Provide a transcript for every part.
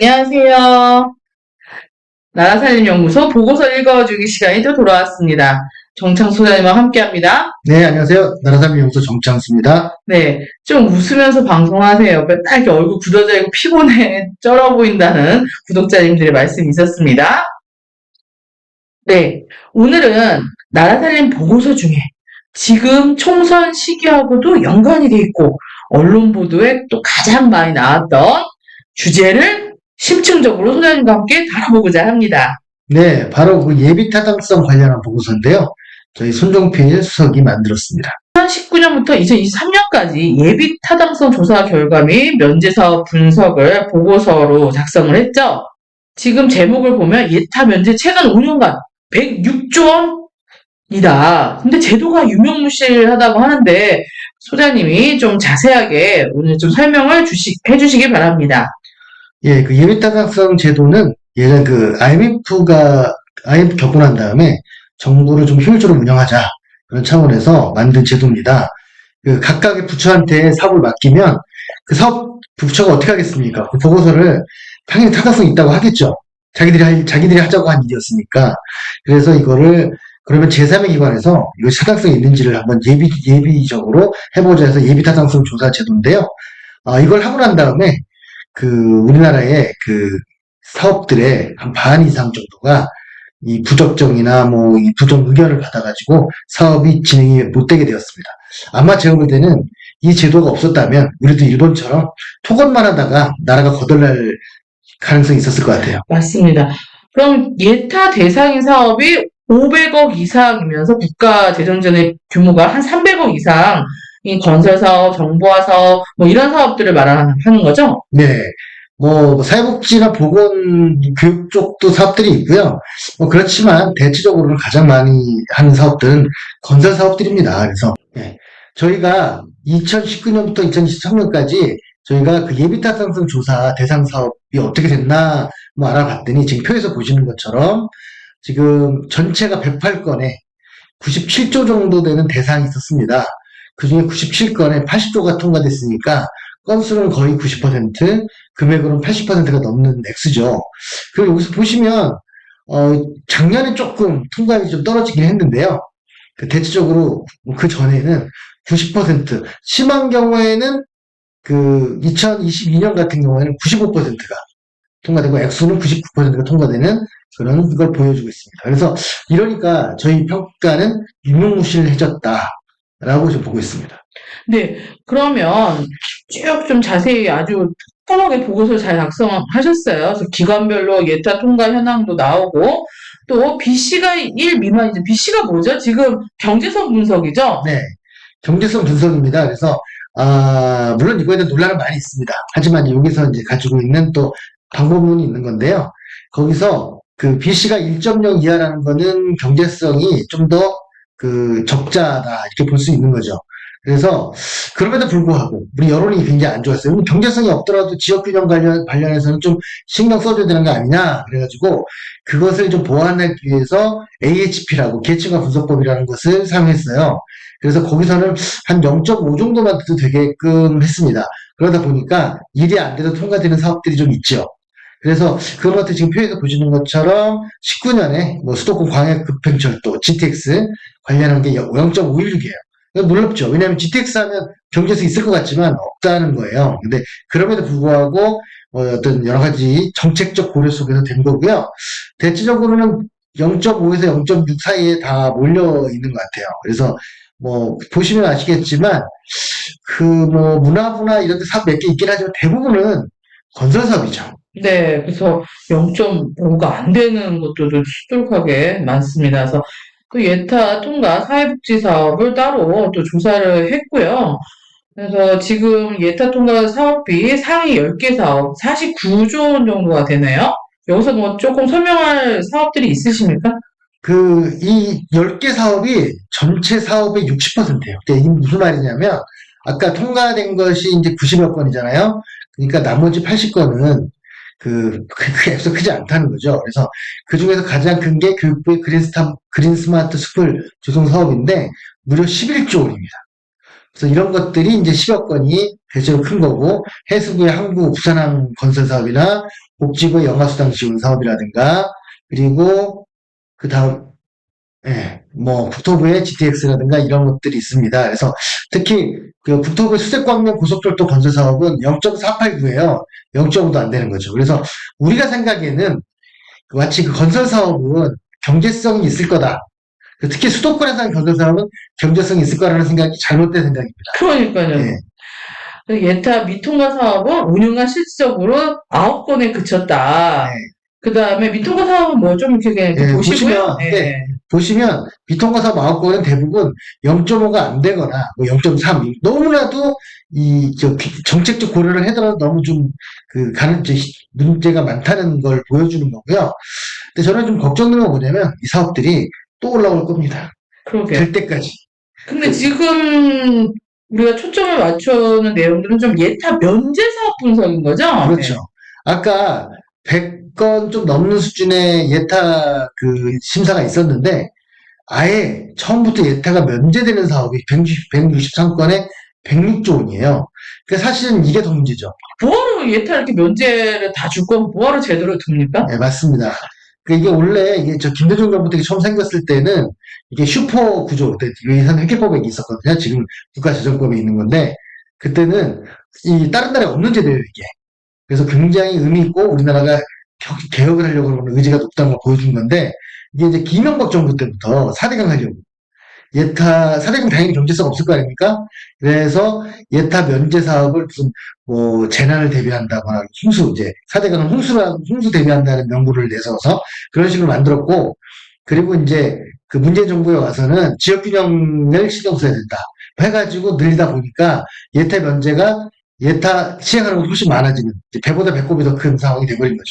안녕하세요. 나라살림연구소 보고서 읽어주기 시간이 또 돌아왔습니다. 정창수 소장님과 함께합니다. 네, 안녕하세요. 나라살림연구소 정창수입니다. 네, 좀 웃으면서 방송하세요. 딱 이렇게 얼굴 굳어져 있고 피곤해 쩔어 보인다는 구독자님들의 말씀이 있었습니다. 네, 오늘은 나라살림 보고서 중에 지금 총선 시기하고도 연관이 돼 있고 언론 보도에 또 가장 많이 나왔던 주제를 심층적으로 소장님과 함께 다뤄보고자 합니다. 네, 바로 그 예비타당성 관련한 보고서인데요. 저희 손종필 수석이 만들었습니다. 2019년부터 2023년까지 예비 타당성 조사 결과 및 면제 사업 분석을 보고서로 작성을 했죠. 지금 제목을 보면 예타 면제 최근 5년간 106조 원이다. 근데 제도가 유명무실하다고 하는데 소장님이 좀 자세하게 오늘 좀 설명을 해주시기 바랍니다. 예, 그 예비타당성 제도는 예전 IMF 겪고 난 다음에 정부를 좀 효율적으로 운영하자. 그런 차원에서 만든 제도입니다. 그 각각의 부처한테 사업을 맡기면 그 사업 부처가 어떻게 하겠습니까? 그 보고서를 당연히 타당성이 있다고 하겠죠. 자기들이 하자고 한 일이었으니까. 그래서 이거를 그러면 제3의 기관에서 이거 타당성이 있는지를 한번 예비적으로 해보자 해서 예비타당성 조사 제도인데요. 이걸 하고 난 다음에 그 우리나라의 그 사업들의 한 반 이상 정도가 이 부적정이나 뭐 이 부정 의견을 받아가지고 사업이 진행이 못 되게 되었습니다. 아마 제가 볼 때는 이 제도가 없었다면 우리도 일본처럼 토건만 하다가 나라가 거덜날 가능성이 있었을 것 같아요. 맞습니다. 그럼 예타 대상인 사업이 500억 이상이면서 국가 재정전의 규모가 한 300억 이상인 건설 사업, 정보화 사업, 뭐 이런 사업들을 말하는 거죠? 네. 뭐 사회복지나 보건, 교육 쪽도 사업들이 있고요. 그렇지만 대체적으로는 가장 많이 하는 사업들은 건설 사업들입니다. 그래서 저희가 2019년부터 2023년까지 저희가 그 예비타당성 조사 대상 사업이 어떻게 됐나 뭐 알아봤더니 지금 표에서 보시는 것처럼 지금 전체가 108건에 97조 정도 되는 대상이 있었습니다. 그 중에 97건에 80조가 통과됐으니까 건수는 거의 90%, 금액으로는 80%가 넘는 액수죠. 그리고 여기서 보시면 작년에 조금 통과율이 좀 떨어지긴 했는데요. 대체적으로 그 전에는 90%, 심한 경우에는 그 2022년 같은 경우에는 95%가 통과되고 액수는 99%가 통과되는 그런 걸 보여주고 있습니다. 그래서 이러니까 저희 평가는 유명무실해졌다라고 좀 보고 있습니다. 네, 그러면 쭉 좀 자세히 아주 꼼꼼하게 보고서 잘 작성하셨어요. 그래서 기관별로 예타 통과 현황도 나오고 또 BC가 1 미만이죠. BC가 뭐죠? 지금 경제성 분석이죠? 네, 경제성 분석입니다. 그래서 물론 이거에 대한 논란은 많이 있습니다. 하지만 여기서 이제 가지고 있는 또 방법론이 있는 건데요. 거기서 그 BC가 1.0 이하라는 거는 경제성이 좀 더 그 적자다 이렇게 볼 수 있는 거죠. 그래서 그럼에도 불구하고 우리 여론이 굉장히 안 좋았어요. 경제성이 없더라도 지역균형 관련해서는 좀 신경 써줘야 되는 거 아니냐 그래가지고 그것을 좀 보완하기 위해서 AHP라고 계층화 분석법이라는 것을 사용했어요. 그래서 거기서는 한 0.5 정도만 돼도 되게끔 했습니다. 그러다 보니까 일이 안 돼도 통과되는 사업들이 좀 있죠. 그래서 그런 것들 지금 표에서 보시는 것처럼 19년에 뭐 수도권 광역급행철도 GTX 관련한 게 0.516이에요. 놀랍죠. 왜냐하면 GTX 하면 경제에서 있을 것 같지만 없다는 거예요. 근데 그럼에도 불구하고 어떤 여러 가지 정책적 고려 속에서 된 거고요. 대체적으로는 0.5에서 0.6 사이에 다 몰려 있는 것 같아요. 그래서 뭐 보시면 아시겠지만 그 뭐 문화부나 이런 데 사업 몇 개 있긴 하지만 대부분은 건설 사업이죠. 네, 그래서 0.5가 안 되는 것들도 수두룩하게 많습니다. 그래서 또 예타 통과 사회복지 사업을 따로 또 조사를 했고요. 그래서 지금 예타 통과 사업비 상위 10개 사업 49조 원 정도가 되네요. 여기서 뭐 조금 설명할 사업들이 있으십니까? 이 10개 사업이 전체 사업의 60%예요. 이게 무슨 말이냐면, 아까 통과된 것이 이제 90여 건이잖아요. 그러니까 나머지 80건은 그 액수 크지 않다는 거죠. 그래서 그 중에서 가장 큰 게 교육부의 그린 스마트 스쿨 조성 사업인데, 무려 11조 원입니다. 그래서 이런 것들이 이제 10여 건이 대체로 큰 거고, 해수부의 항구 부산항 건설 사업이나 복지부의 영아수당 지원 사업이라든가, 그리고 그 다음, 예, 뭐, 국토부의 GTX라든가 이런 것들이 있습니다. 그래서 특히 그 국토부 수색광명 고속철도 건설 사업은 0.489예요. 0.5도 안 되는 거죠. 그래서 우리가 생각에는 마치 그 건설 사업은 경제성이 있을 거다. 특히 수도권에서 하는 건설 사업은 경제성이 있을 거라는 생각이 잘못된 생각입니다. 그러니까요. 예, 그 예타 미통과 사업은 운영가 실질적으로 9건에 그쳤다. 네. 그 다음에 미통과 사업은 뭐 좀 이렇게 예, 보시고요. 보시면 비통과 사업 9건은 대부분 0.5가 안 되거나 뭐 0.3, 너무나도 정책적 고려를 하더라도 너무 좀 문제가 많다는 걸 보여주는 거고요. 근데 저는 좀 걱정되는 건 뭐냐면 이 사업들이 또 올라올 겁니다. 그러게. 될 때까지. 근데 지금 우리가 초점을 맞추는 내용들은 좀 예타 면제 사업 분석인 거죠? 그렇죠. 아까 100건 좀 넘는 수준의 예타 그 심사가 있었는데 아예 처음부터 예타가 면제되는 사업이 163건에 106조 원이에요. 그러니까 사실은 이게 더 문제죠. 뭐하러 예타 이렇게 면제를 다 줄 거면 뭐하러 제도를 둡니까? 네, 맞습니다. 이게 원래 이게 김대중 정부 때 처음 생겼을 때는 이게 슈퍼 구조, 그때 예산 회계법에 있었거든요. 지금 국가재정법에 있는 건데 그때는 이 다른 나라에 없는 제도예요, 이게. 그래서 굉장히 의미 있고 우리나라가 개혁을 하려고 하는 의지가 높다는 걸 보여준 건데 이게 이제 이명박 정부 때부터 4대강 하려고 예타 4대강 당연히 경제성 없을 거 아닙니까? 그래서 예타 면제 사업을 무슨 뭐 재난을 대비한다거나 이제 4대강은 홍수 대비한다는 명분을 내세워서 그런 식으로 만들었고 그리고 이제 그 문재인 정부에 와서는 지역균형을 신경 써야 된다 해가지고 늘리다 보니까 예타 면제가 예타 시행하는 것도 훨씬 많아지는 배보다 배꼽이 더 큰 상황이 돼버린 거죠.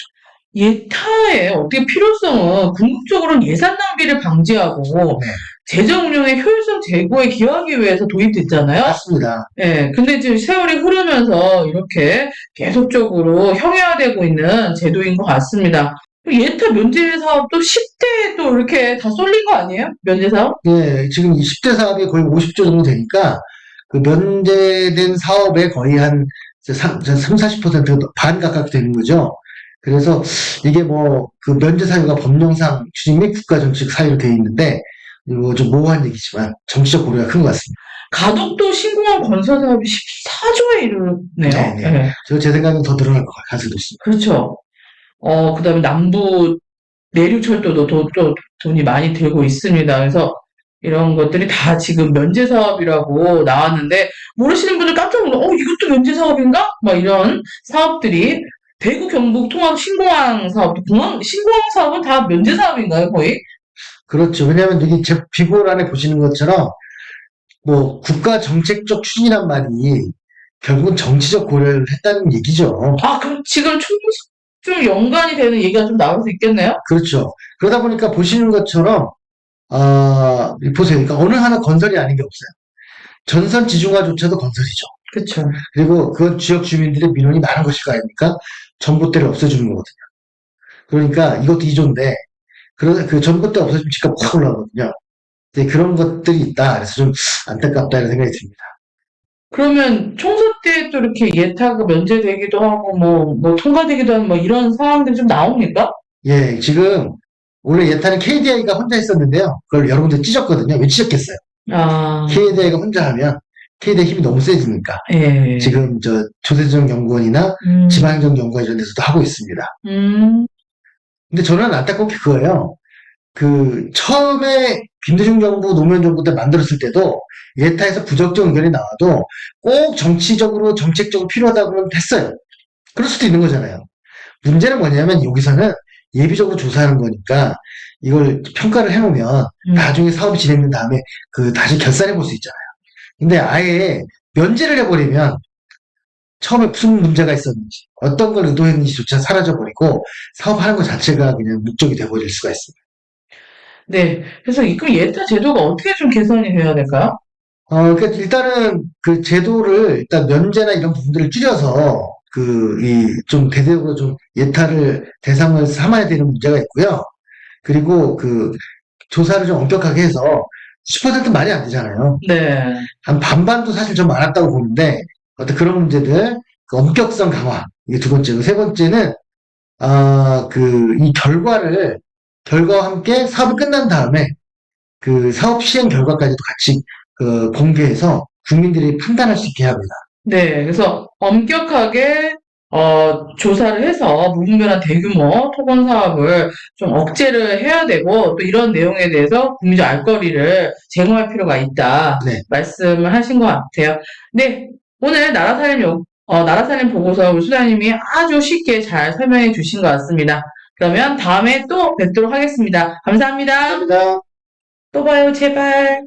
예타의 어떻게 필요성은 궁극적으로는 예산 낭비를 방지하고 네, 재정 운영의 효율성 제고에 기여하기 위해서 도입됐잖아요. 맞습니다. 예, 근데 지금 세월이 흐르면서 이렇게 계속적으로 형해화되고 있는 제도인 것 같습니다. 예타 면제 사업도 10대에 또 이렇게 다 쏠린 거 아니에요? 면제 사업? 예, 지금 20대 사업이 거의 50조 정도 되니까 그 면제된 사업의 거의 한 40% 반 가까이 되는 거죠. 그래서 이게 뭐 그 면제 사유가 법령상 추진 및 국가 정책 사유로 되어 있는데 이거 좀 모호한 얘기지만 정치적 고려가 큰 것 같습니다. 가덕도 신공항 건설 사업이 14조에 이르네요. 네, 네. 제 생각엔 더 늘어날 것 가능성도 있습니다. 그렇죠. 그다음에 남부 내륙철도도 또 돈이 많이 들고 있습니다. 그래서 이런 것들이 다 지금 면제 사업이라고 나왔는데 모르시는 분들 깜짝 놀라. 이것도 면제 사업인가? 막 이런 사업들이 대구 경북 통합 신공항 사업도 신공항 사업은 다 면제 사업인가요, 거의? 그렇죠. 왜냐하면 여기 제 비고란에 보시는 것처럼 뭐 국가 정책적 추진이란 말이 결국은 정치적 고려를 했다는 얘기죠. 그럼 지금 좀 연관이 되는 얘기가 좀 나올 수 있겠네요? 그렇죠. 그러다 보니까 보시는 것처럼 보세요. 그러니까 어느 하나 건설이 아닌 게 없어요. 전선 지중화조차도 건설이죠. 그렇죠. 그리고 그건 지역 주민들의 민원이 많은 것일 거 아닙니까? 전봇대를 없애주는 거거든요. 그러니까 이것도 이조인데 그 전봇대 없애주면 집값 확 올라가거든요. 이제 그런 것들이 있다. 그래서 좀 안타깝다는 생각이 듭니다. 그러면 총선 때 또 이렇게 예타가 면제되기도 하고 뭐 통과되기도 하는 뭐 이런 상황들이 좀 나옵니까? 예, 지금 원래 예타는 KDI가 혼자 했었는데요. 그걸 여러 군데 찢었거든요. 왜 찢었겠어요? 아, KDI가 혼자 하면 KDI 힘이 너무 세지니까. 예. 지금 조세정연구원이나 음, 지방행정연구원 이런 데서도 하고 있습니다. 음, 근데 저는 안타까운 게 그거예요. 처음에 김대중 정부, 노무현 정부 때 만들었을 때도 예타에서 부적격 의견이 나와도 꼭 정치적으로, 정책적으로 필요하다고 하면 됐어요. 그럴 수도 있는 거잖아요. 문제는 뭐냐면 여기서는 예비적으로 조사하는 거니까 이걸 평가를 해놓으면 나중에 사업이 진행된 다음에 다시 결산해 볼 수 있잖아요. 근데 아예 면제를 해버리면 처음에 무슨 문제가 있었는지, 어떤 걸 의도했는지조차 사라져버리고 사업하는 것 자체가 그냥 목적이 돼버릴 수가 있습니다. 네. 그래서 그럼 예타 제도가 어떻게 좀 개선이 돼야 될까요? 그러니까 일단은 그 제도를 일단 면제나 이런 부분들을 줄여서 좀 대대적으로 좀 예타를 대상을 삼아야 되는 문제가 있고요. 그리고 조사를 좀 엄격하게 해서 10% 말이 안 되잖아요. 네. 한 반반도 사실 좀 많았다고 보는데, 어떤 그런 문제들, 그 엄격성 강화, 이게 두 번째고, 세 번째는, 이 결과와 함께 사업이 끝난 다음에, 그 사업 시행 결과까지도 같이, 공개해서 국민들이 판단할 수 있게 해야 합니다. 네. 그래서 엄격하게 조사를 해서 무분별한 대규모 토건 사업을 좀 억제를 해야 되고 또 이런 내용에 대해서 국민적 알거리를 제공할 필요가 있다. 네. 말씀을 하신 것 같아요. 네. 오늘 나라살림 보고서 우리 수장님이 아주 쉽게 잘 설명해 주신 것 같습니다. 그러면 다음에 또 뵙도록 하겠습니다. 감사합니다. 감사합니다. 또 봐요, 제발.